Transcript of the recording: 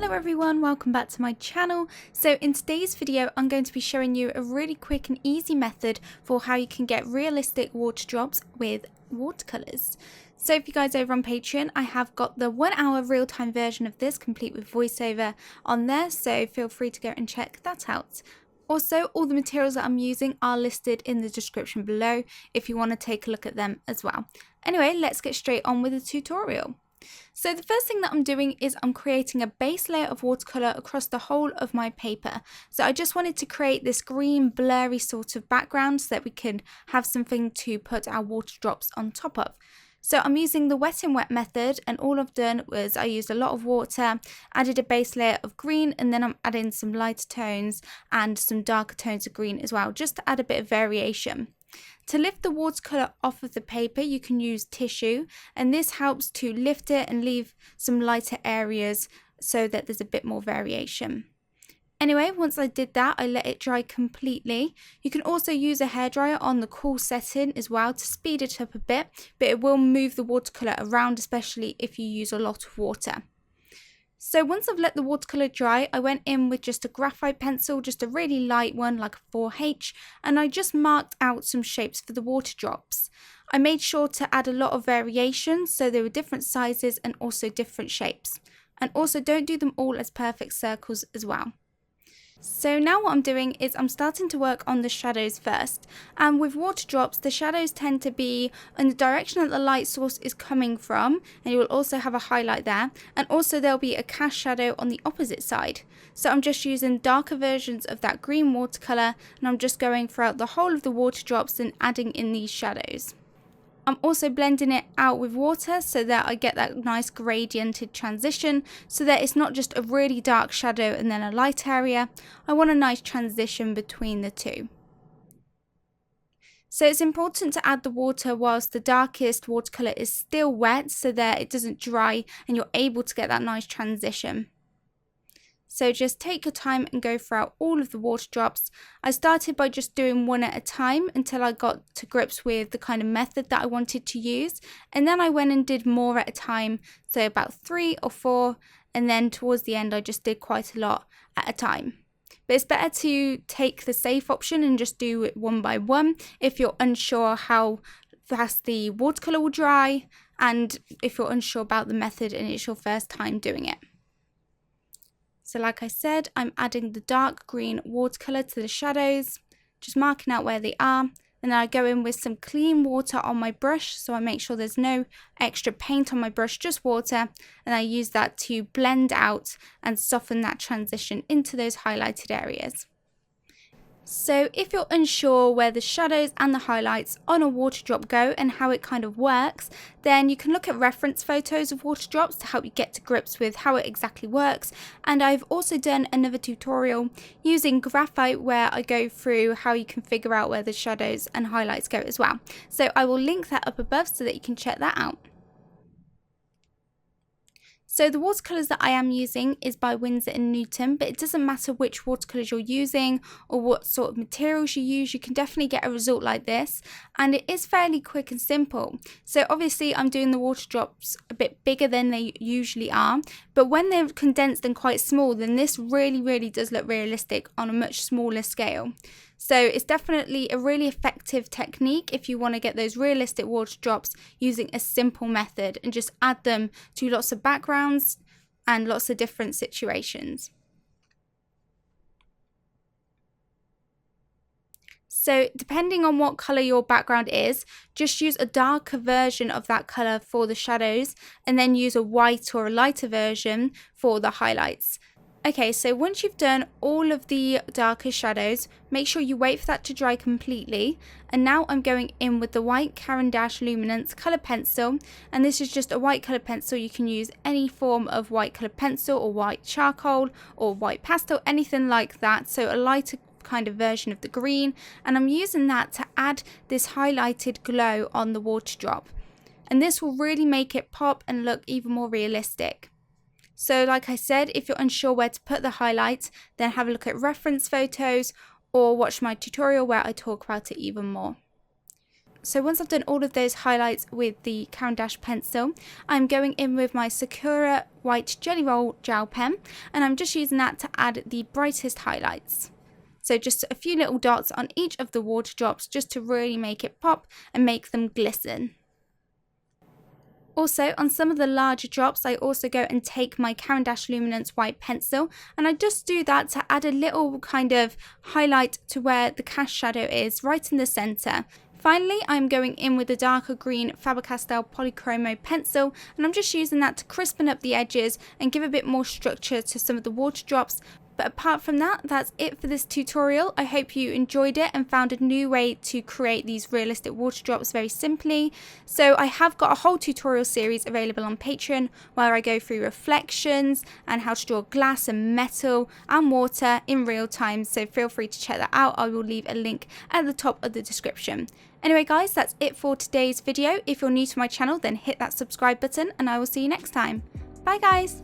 Hello everyone, welcome back to my channel. So in today's video I'm going to be showing you a really quick and easy method for how you can get realistic water drops with watercolors. So if you guys over on Patreon, I have got the 1 hour real-time version of this complete with voiceover on there, so feel free to go and check that out. Also, all the materials that I'm using are listed in the description below if you want to take a look at them as well. Anyway, let's get straight on with the tutorial. So the first thing that I'm doing is I'm creating a base layer of watercolour across the whole of my paper. So I just wanted to create this green blurry sort of background so that we can have something to put our water drops on top of. So I'm using the wet in wet method, and all I've done was I used a lot of water, added a base layer of green, and then I'm adding some lighter tones and some darker tones of green as well, just to add a bit of variation. To lift the watercolour off of the paper, you can use tissue, and this helps to lift it and leave some lighter areas so that there's a bit more variation. Anyway, once I did that, I let it dry completely. You can also use a hairdryer on the cool setting as well to speed it up a bit, but it will move the watercolour around, especially if you use a lot of water. So once I've let the watercolour dry, I went in with just a graphite pencil, just a really light one like a 4H, and I just marked out some shapes for the water drops. I made sure to add a lot of variation, so there were different sizes and also different shapes. And also don't do them all as perfect circles as well. So now what I'm doing is I'm starting to work on the shadows first, and with water drops the shadows tend to be in the direction that the light source is coming from, and you will also have a highlight there, and also there'll be a cast shadow on the opposite side. So I'm just using darker versions of that green watercolour, and I'm just going throughout the whole of the water drops and adding in these shadows. I'm also blending it out with water so that I get that nice gradiented transition, so that it's not just a really dark shadow and then a light area. I want a nice transition between the two. So it's important to add the water whilst the darkest watercolour is still wet so that it doesn't dry and you're able to get that nice transition. So just take your time and go throughout all of the water drops. I started by just doing one at a time until I got to grips with the kind of method that I wanted to use. And then I went and did more at a time, so about 3 or 4. And then towards the end, I just did quite a lot at a time. But it's better to take the safe option and just do it one by one if you're unsure how fast the watercolour will dry, and if you're unsure about the method and it's your first time doing it. So like I said, I'm adding the dark green watercolour to the shadows, just marking out where they are. And then I go in with some clean water on my brush, so I make sure there's no extra paint on my brush, just water. And I use that to blend out and soften that transition into those highlighted areas. So if you're unsure where the shadows and the highlights on a water drop go and how it kind of works, then you can look at reference photos of water drops to help you get to grips with how it exactly works. And I've also done another tutorial using graphite where I go through how you can figure out where the shadows and highlights go as well. So I will link that up above so that you can check that out. So the watercolours that I am using is by Winsor & Newton, but it doesn't matter which watercolours you're using or what sort of materials you use, you can definitely get a result like this, and it is fairly quick and simple. So obviously I'm doing the water drops a bit bigger than they usually are, but when they're condensed and quite small, then this really does look realistic on a much smaller scale. So it's definitely a really effective technique if you want to get those realistic water drops using a simple method and just add them to lots of backgrounds and lots of different situations. So depending on what colour your background is, just use a darker version of that colour for the shadows and then use a white or a lighter version for the highlights. Okay, so once you've done all of the darker shadows, make sure you wait for that to dry completely. And now I'm going in with the white Caran d'Ache Luminance colour pencil, and this is just a white colour pencil. You can use any form of white colour pencil or white charcoal or white pastel, anything like that, so a lighter kind of version of the green, and I'm using that to add this highlighted glow on the water drop, and this will really make it pop and look even more realistic. So like I said, if you're unsure where to put the highlights, then have a look at reference photos or watch my tutorial where I talk about it even more. So once I've done all of those highlights with the Caran d'Ache pencil, I'm going in with my Sakura white Jelly Roll gel pen, and I'm just using that to add the brightest highlights. So just a few little dots on each of the water drops just to really make it pop and make them glisten. Also, on some of the larger drops, I also go and take my Caran d'Ache Luminance white pencil, and I just do that to add a little kind of highlight to where the cast shadow is, right in the centre. Finally, I'm going in with the darker green Faber-Castell Polychromo pencil, and I'm just using that to crispen up the edges and give a bit more structure to some of the water drops. But apart from that, that's it for this tutorial. I hope you enjoyed it and found a new way to create these realistic water drops very simply. So I have got a whole tutorial series available on Patreon where I go through reflections and how to draw glass and metal and water in real time. So feel free to check that out. I will leave a link at the top of the description. Anyway guys, that's it for today's video. If you're new to my channel, then hit that subscribe button and I will see you next time. Bye guys!